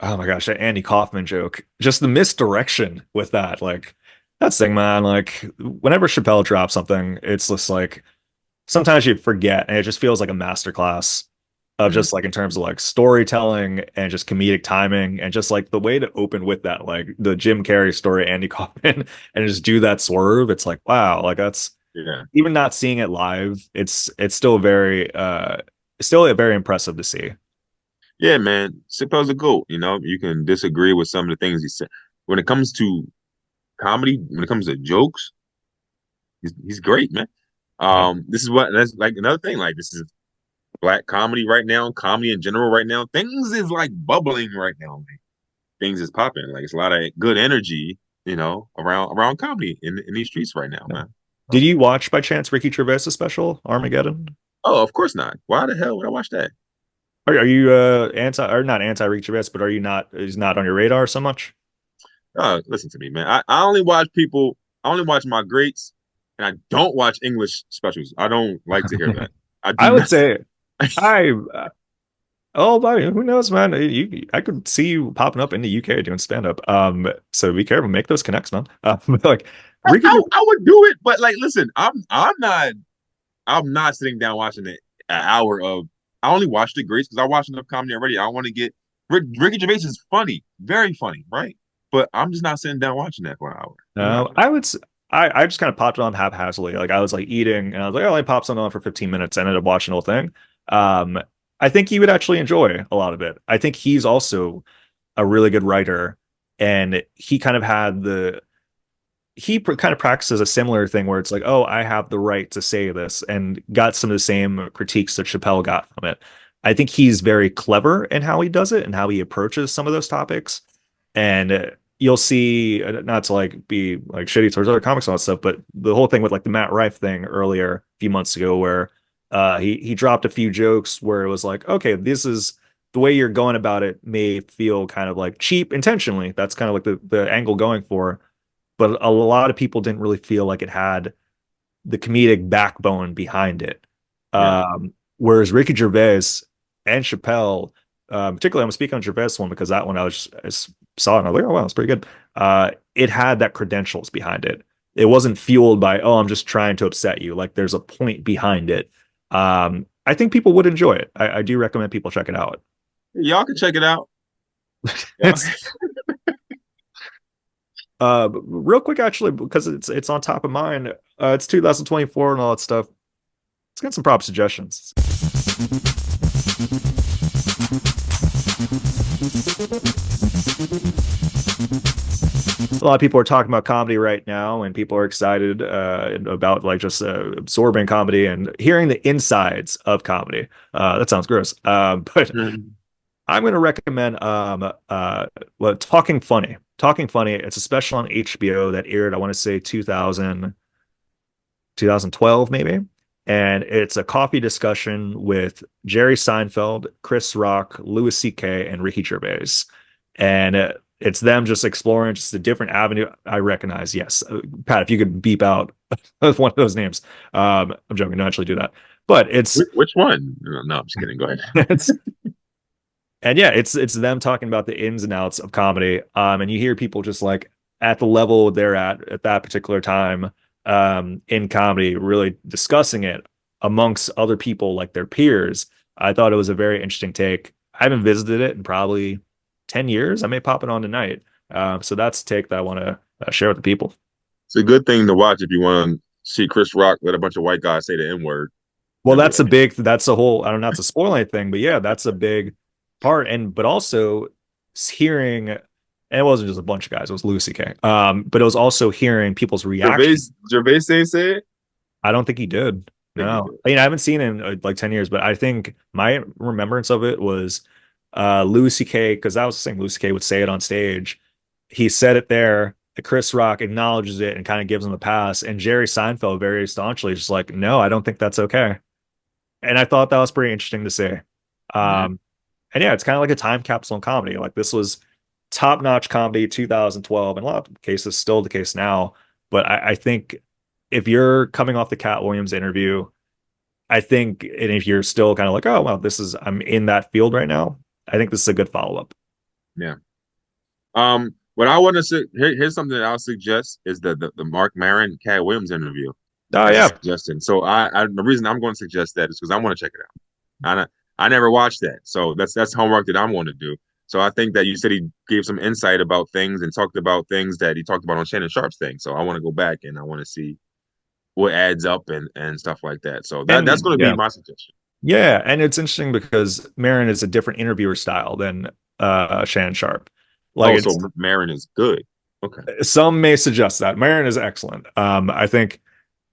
oh my gosh, that Andy Kaufman joke. Just the misdirection with that. Like, that's the thing, man. Like, whenever Chappelle drops something, it's just like sometimes you forget, and it just feels like a masterclass of mhm. just like in terms of like storytelling and just comedic timing and just like the way to open with that, like the Jim Carrey story, Andy Kaufman, and just do that swerve. It's like, wow, like that's Yeah, even not seeing it live, it's still very still very impressive to see. yeah, man. Chappelle's a goat. You know, you can disagree with some of the things he said. When it comes to comedy, when it comes to jokes, he's great, man. Yeah. This is what that's like another thing. Like this is black comedy right now, comedy in general right now. Things is like bubbling right now. Like, things is popping. Like it's a lot of good energy, around comedy in these streets right now, Yeah. man. Did you watch by chance Ricky Gervais' special Armageddon? Oh, of course not. Why the hell would I watch that? Are you anti or not anti Ricky Gervais, but are you not is not on your radar so much? Listen to me, man. I only watch people. I only watch my greats, and I don't watch English specials. I don't like to hear that. I do I would not. say I oh, but who knows, man? I could see you popping up in the UK doing stand up. So be careful, make those connects, man. Like Ricky, I would do it, but like, listen, I'm not sitting down watching it an hour of. I only watch the greats because I watch enough comedy already. I want to get Ricky Gervais is funny, very funny, right? But I'm just not sitting down watching that for an hour. I'm not doing I would. I just kind of popped it on haphazardly. Like I was like eating, and I was like, oh, I pop something on for 15 minutes. I ended up watching the whole thing. Um, I think he would actually enjoy a lot of it. I think he's also a really good writer, and he kind of had the kind of practices a similar thing where it's like, oh, I have the right to say this, and got some of the same critiques that Chappelle got from it. I think he's very clever in how he does it and how he approaches some of those topics. And you'll see, not to like be like shitty towards other comics and all that stuff, but the whole thing with like the Matt Rife thing earlier a few months ago, where he dropped a few jokes where it was like, okay, this is the way you're going about it may feel kind of like cheap intentionally. That's kind of like the angle going for, but a lot of people didn't really feel like it had the comedic backbone behind it. yeah. Whereas Ricky Gervais and Chappelle, particularly I'm speaking on Gervais one because that one I saw it and I was like, oh wow, it's pretty good. It had that credentials behind it. It wasn't fueled by, oh, I'm just trying to upset you. Like there's a point behind it. I think people would enjoy it. I do recommend people check it out. Y'all can check it out. Yeah. It's real quick actually because it's on top of mine. It's 2024 and all that stuff. Let's get some prop suggestions. A lot of people are talking about comedy right now, and people are excited about like just absorbing comedy and hearing the insides of comedy. That sounds gross, but Mhm. I'm going to recommend well, Talking Funny. Talking Funny. It's a special on HBO that aired, I want to say 2012 maybe. And it's a coffee discussion with Jerry Seinfeld, Chris Rock, Louis C.K., and Ricky Gervais. And it's them just exploring just a different avenue. I recognize, yes. Pat, if you could beep out one of those names. I'm joking, don't actually do that. But Which one? No, I'm just kidding. Go ahead. it's and yeah, it's them talking about the ins and outs of comedy. And you hear people just like at the level they're at that particular time in comedy, really discussing it amongst other people like their peers. I thought it was a very interesting take. I haven't visited it in probably 10 years. I may pop it on tonight. So that's a take that I want to share with the people. It's a good thing to watch if you want to see Chris Rock let a bunch of white guys say the N word. Well, that's a whole, I don't know, not to spoil anything, but yeah, that's a big part. But also hearing, and it wasn't just a bunch of guys, it was Lucy K. But it was also hearing people's reaction. Gervais ain't say it. I don't think he did. I think he No. did. I mean, I haven't seen it in like 10 years, but I think my remembrance of it was Louis C.K., because that was the thing Louis C.K. would say it on stage. He said it there. Chris Rock acknowledges it and kind of gives him a pass. And Jerry Seinfeld very staunchly is just like, no, I don't think that's okay. And I thought that was pretty interesting to say. Yeah. Um, and yeah, it's kind of like a time capsule in comedy. Like this was top-notch comedy 2012, and a lot of cases still the case now. But I think if you're coming off the Katt Williams interview, I think, and if you're still kind of like, oh well, I'm in that field right now, I think this is a good follow-up. Yeah. What I want to say here's something that I'll suggest is the Mark Maron Katt Williams interview Oh as a yeah, suggestion. So the reason I'm going to suggest that is because I want to check it out. I never watched that, so that's homework that I'm going to do. So I think that you said he gave some insight about things and talked about things that he talked about on Shannon Sharp's thing. So I want to go back and I want to see what adds up and stuff like that. So that's and going to be yeah, my suggestion. yeah, and it's interesting because Marin is a different interviewer style than Shannon Sharp. Like Oh, so it's Maron is good. Okay. some may suggest that Marin is excellent. I think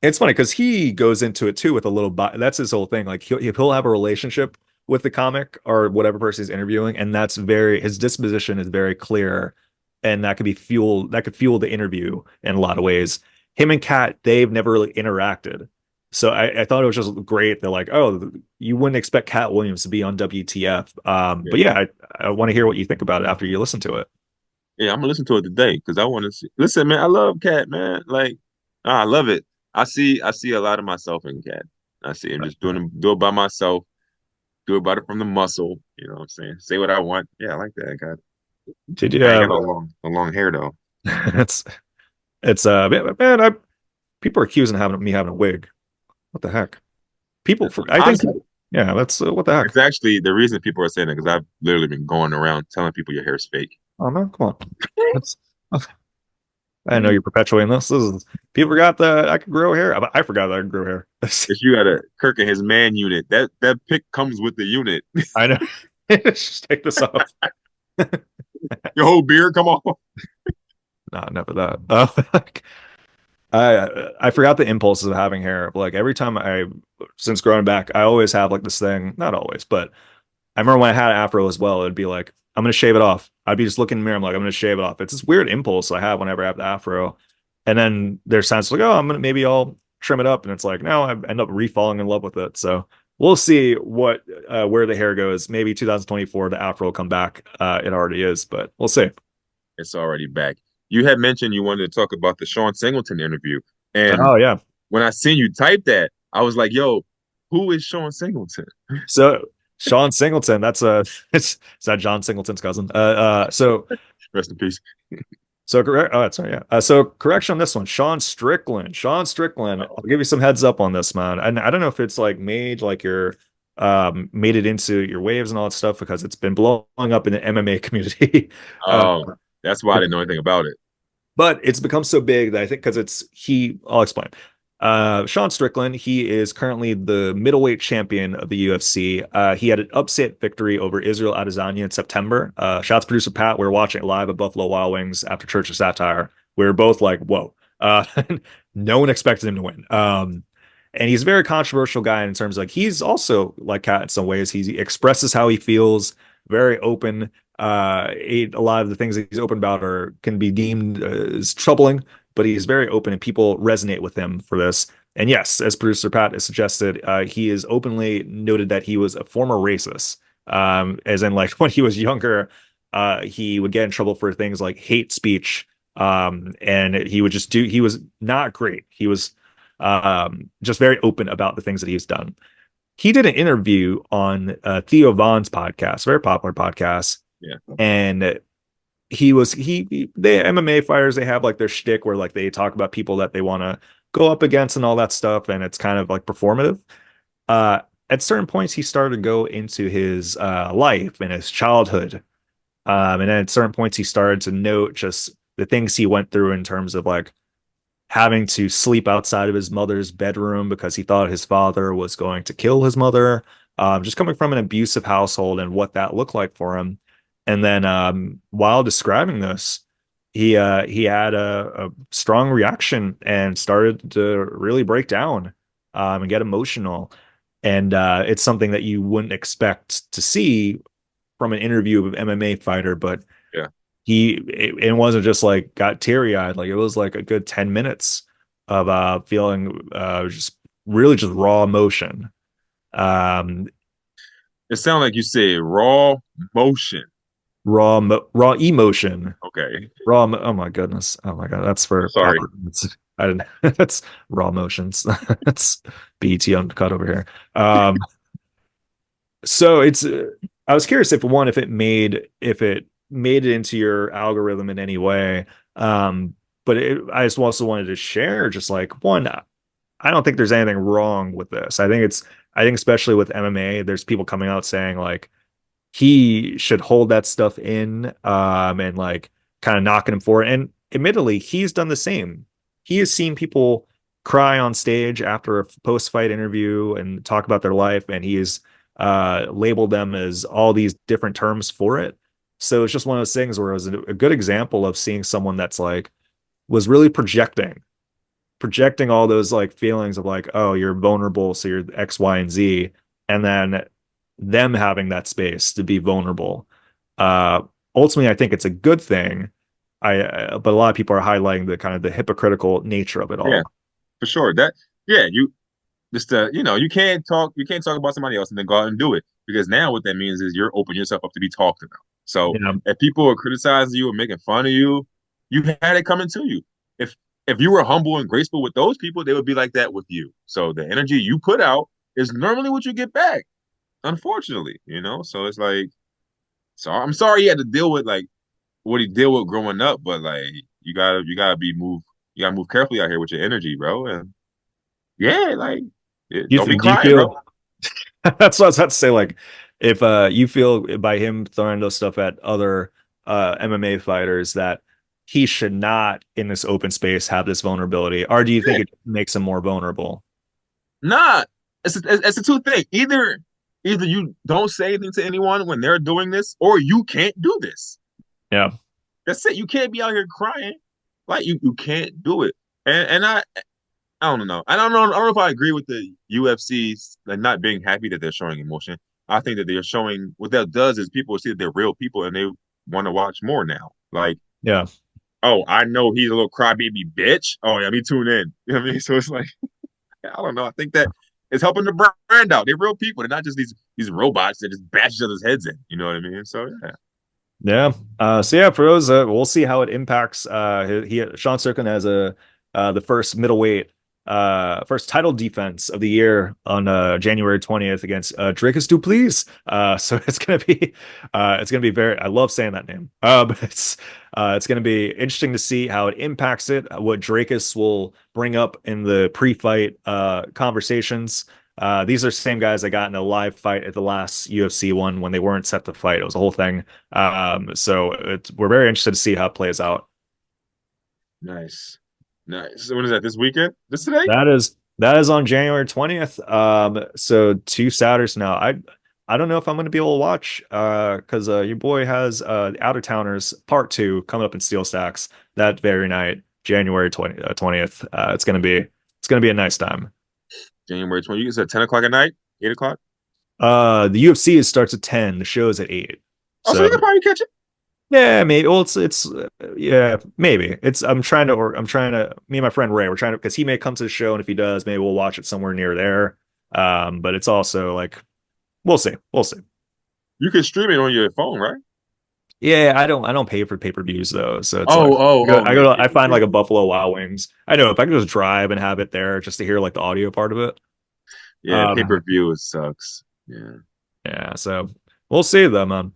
it's funny because he goes into it too with a little that's his whole thing. Like he'll have a relationship with the comic or whatever person he's interviewing, and that's very his disposition is very clear, and that could fuel the interview in a lot of ways. Him and Kat, they've never really interacted. So I thought it was just great. They're like, oh, you wouldn't expect Katt Williams to be on WTF. But Yeah. yeah, I want to hear what you think about it after you listen to it. Yeah, I'm gonna listen to it today because I want to see. Listen, man, I love Cat, man. Like, I love it. I see a lot of myself in Cat. I see him just do it by myself, do it by from the muscle. You know what I'm saying? Say what I want. Yeah, I like that guy. Did you? I ain't got no long hair though. it's it's man, people are accusing me having a wig. What the heck? People for I think Honestly, yeah, that's what the heck. it's actually the reason people are saying that because I've literally been going around telling people your hair is fake. Oh man, come on. That's I know you're perpetuating this. This is people forgot that I could grow hair. I forgot that I could grow hair. If you got a Kirk and his man unit, that pick comes with the unit. I know. Just take this off. Your whole beard come off. No, never that. I forgot the impulses of having hair. Like every time since growing back, I always have like this thing. Not always, but I remember when I had an afro as well. It'd be like I'm gonna shave it off. I'd be just looking in the mirror. I'm like I'm gonna shave it off. It's this weird impulse I have whenever I have the afro, and then there's times like oh maybe I'll trim it up, and it's like no I end up re-falling in love with it. So we'll see what where the hair goes. Maybe 2024 the afro will come back. It already is, but we'll see. It's already back. You had mentioned you wanted to talk about the Sean Singleton interview, and Oh yeah. when I seen you type that, I was like, "Yo, who is Sean Singleton?" So Sean Singleton, that's it's that John Singleton's cousin. Rest in peace. So correct. Oh, sorry. Yeah. So correction on this one. Sean Strickland. Sean Strickland. I'll give you some heads up on this, man. And I don't know if it's like made like your made it into your waves and all that stuff because it's been blowing up in the MMA community. Oh, that's why I didn't know anything about it. But it's become so big that I think because I'll explain. Sean Strickland, he is currently the middleweight champion of the UFC. He had an upset victory over Israel Adesanya in September. Shouts producer Pat, we were watching it live at Buffalo Wild Wings after Church of Satire. We were both like, whoa. No one expected him to win. And he's a very controversial guy in terms of like he's also like Kat in some ways. He expresses how he feels, very open. A lot of the things that he's open about can be deemed as troubling, but he's very open and people resonate with him for this. And yes, as producer Pat has suggested, he is openly noted that he was a former racist. As in like when he was younger, he would get in trouble for things like hate speech. And he was not great. He was just very open about the things that he's done. He did an interview on Theo Vaughn's podcast, very popular podcast. Yeah. And the MMA fighters, they have like their shtick where like they talk about people that they want to go up against and all that stuff. And it's kind of like performative. At certain points, he started to go into his life and his childhood. And then at certain points, he started to note just the things he went through in terms of like having to sleep outside of his mother's bedroom because he thought his father was going to kill his mother. Just coming from an abusive household and what that looked like for him. And then while describing this, he had a strong reaction and started to really break down and get emotional. And it's something that you wouldn't expect to see from an interview of an MMA fighter, but Yeah. it wasn't just like got teary eyed. Like it was like a good 10 minutes of feeling just really just raw emotion. Um, It sounds like you said raw motion. raw emotion. Okay. Oh my goodness. Oh my God. That's I'm for sorry. proper. I didn't, that's raw emotions. That's BT uncut over here. So I was curious if it made it into your algorithm in any way. But I just also wanted to share just like one, I don't think there's anything wrong with this. I think especially with MMA, there's people coming out saying like he should hold that stuff in, and like kind of knocking him for it. And admittedly, he's done the same. He has seen people cry on stage after a post-fight interview and talk about their life, and he's labeled them as all these different terms for it. So it's just one of those things where it was a good example of seeing someone that's like was really projecting all those like feelings of like, oh, you're vulnerable, so you're X, Y, and Z, and then them having that space to be vulnerable. Uh, Ultimately, I think it's a good thing. But a lot of people are highlighting the kind of the hypocritical nature of it Yeah, all. for sure. That yeah, you just you can't talk about somebody else and then go out and do it. Because now what that means is you're opening yourself up to be talked about. So Yeah, if people are criticizing you or making fun of you, you had it coming to you. If if you were humble and graceful with those people, they would be like that with you. So the energy you put out is normally what you get back, unfortunately. So it's like, so I'm sorry he had to deal with like what he dealt with growing up, but like you gotta move carefully out here with your energy, bro. And yeah, like don't be do you crying, bro. feel that's what I was about to say? Like, if you feel by him throwing those stuff at other MMA fighters that he should not in this open space have this vulnerability, or do you think Yeah. it makes him more vulnerable? Nah, it's a two thing. Either you don't say anything to anyone when they're doing this, or you can't do this. Yeah. That's it. You can't be out here crying. Like you can't do it. And I don't know. I don't know if I agree with the UFC's like not being happy that they're showing emotion. I think that they're showing what that does is people see that they're real people and they want to watch more now. Like, Yeah. oh, I know he's a little crybaby bitch. Oh yeah, me tune in. You know what I mean? So it's like I don't know. I think that it's helping the brand out. They're real people. They're not just these robots that just bash each other's heads in. You know what I mean? So yeah. Yeah. So yeah, for those, we'll see how it impacts. Sean Strickland has the first middleweight, first title defense of the year on January 20th against Dracus Duplessis. So it's gonna be very. I love saying that name. But it's gonna be interesting to see how it impacts it. What Dracus will bring up in the pre-fight conversations. These are the same guys that got in a live fight at the last UFC one when they weren't set to fight. It was a whole thing. So we're very interested to see how it plays out. Nice. Nice. So when is that? This weekend? This today? That is on January 20th. So 2 Saturdays now. I don't know if I'm going to be able to watch because your boy has Outer Towners Part 2 coming up in Steel Stacks that very night, January 20th. It's gonna be a nice time. January 20. You said 10 o'clock at night? 8 o'clock? The UFC starts at 10, the show is at 8. Oh, so So you can probably catch it. yeah, maybe. Well, it's yeah, maybe. I'm trying to me and my friend Ray, we're trying to because he may come to the show, and if he does, maybe we'll watch it somewhere near there. But it's also like we'll see. We'll see. You can stream it on your phone, right? Yeah, I don't pay for pay-per-views though, so it's like Oh, oh, oh, yeah, pay I per find like view. a Buffalo Wild Wings. I know if I could just drive and have it there just to hear like the audio part of it. Yeah, pay per Um, view it sucks. Yeah. Yeah, so we'll see though, man.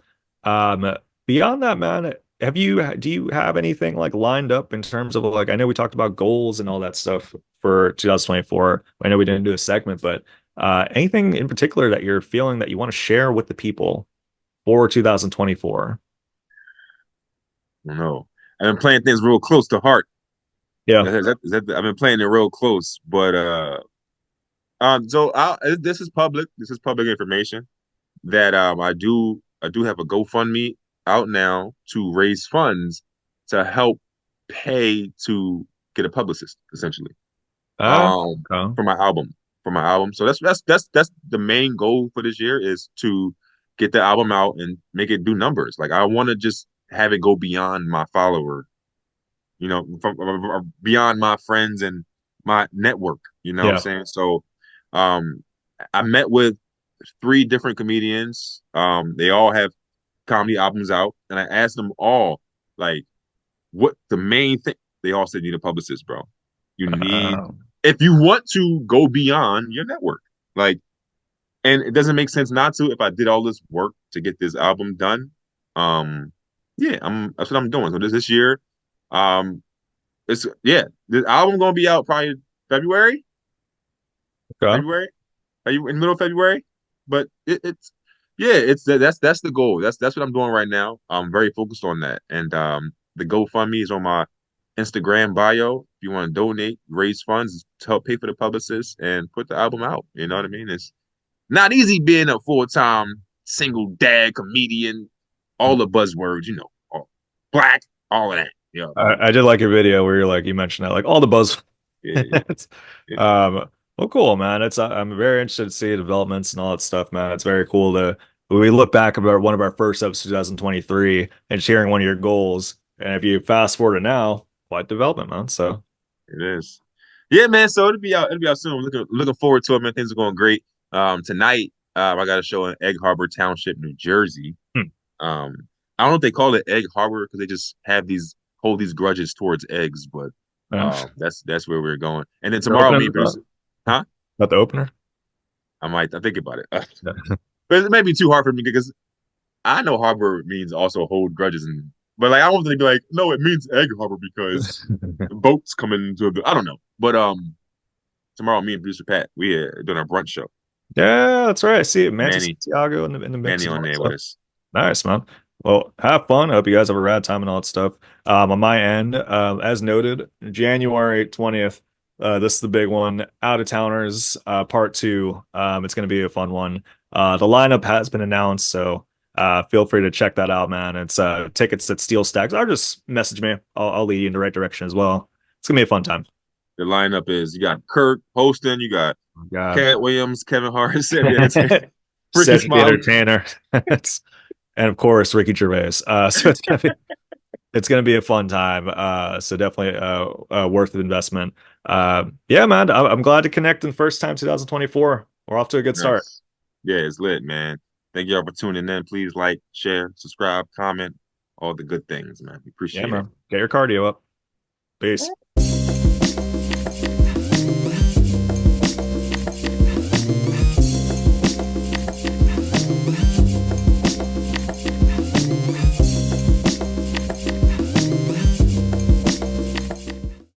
Beyond that, man, do you have anything like lined up in terms of like I know we talked about goals and all that stuff for 2024. I know we didn't do a segment, but anything in particular that you're feeling that you want to share with the people for 2024? I don't know. I've been playing things real close to heart. Yeah. I've been playing it real close, but so this is public. This is public information that I do have a GoFundMe out now to raise funds to help pay to get a publicist, essentially, Uh, um, okay. for my album. For my album. So that's the main goal for this year is to get the album out and make it do numbers. Like I want to just have it go beyond my follower, beyond my friends and my network. You know what I'm Yeah. saying? So, um, I met with three different comedians. They all have comedy albums out, and I asked them all like, what the main thing. They all said, you need a publicist, bro. You need Uh, if you want to go beyond your network, like, and it doesn't make sense not to. If I did all this work to get this album done, um, yeah, that's what I'm doing. So this year, um, it's yeah, the album gonna be out probably February, okay. February. Are you in the middle of February? But it's yeah, that's the goal. That's what I'm doing right now. I'm very focused on that. And the GoFundMe is on my Instagram bio. If you want to donate, raise funds to help pay for the publicist and put the album out. You know what I mean? It's not easy being a full-time single dad comedian, all the buzzwords, black, all of that. Yeah, I did like your video where you mentioned that, like all the buzz. yeah, yeah. Well, cool, man. I'm very interested to see the developments and all that stuff, man. It's very cool to we look back about one of our first episodes, 2023, and sharing one of your goals. And if you fast forward to now, quite development, man. So, It is. Yeah, man. So it'll be out. It'll be out soon. Looking forward to it, man. Things are going great. Tonight, I got a show in Egg Harbor Township, New Jersey. hmm. Um, I don't know if they call it Egg Harbor because they just have these hold these grudges towards eggs, but uh, that's where we're going. And then you're tomorrow, me opening and it up? producer, huh? Not the opener? I think about it, Yeah. but it may be too hard for me because I know harbor means also hold grudges, but like I don't want to be like, no, it means Egg Harbor because boats coming into the. I don't know, but tomorrow, me and producer Pat, we are doing a brunch show. Yeah, that's right. I see it. Manti Manny, Santiago in the mix Manny and all on that there with stuff. us. Nice, man. Well, have fun. I hope you guys have a rad time and all that stuff. On my end, as noted, January 20th, this is the big one. Out of Towners, part two. It's going to be a fun one. The lineup has been announced, so feel free to check that out, man. It's tickets at Steel Stacks, or just message me. I'll lead you in the right direction as well. It's gonna be a fun time. The lineup is you got Kirk hosting, you got Oh, God. Katt Williams, Kevin Hart, yeah, it's Ricky Cedric the Smiley. Entertainer. And of course Ricky Gervais. So it's gonna be a fun time. So definitely worth the investment. Yeah, man. I'm glad to connect in first time 2024. We're off to a good start. Nice. Yeah, it's lit, man. Thank y'all for tuning in. Please like, share, subscribe, comment, all the good things, man. We Yeah, appreciate it. man. Get your cardio up. Peace.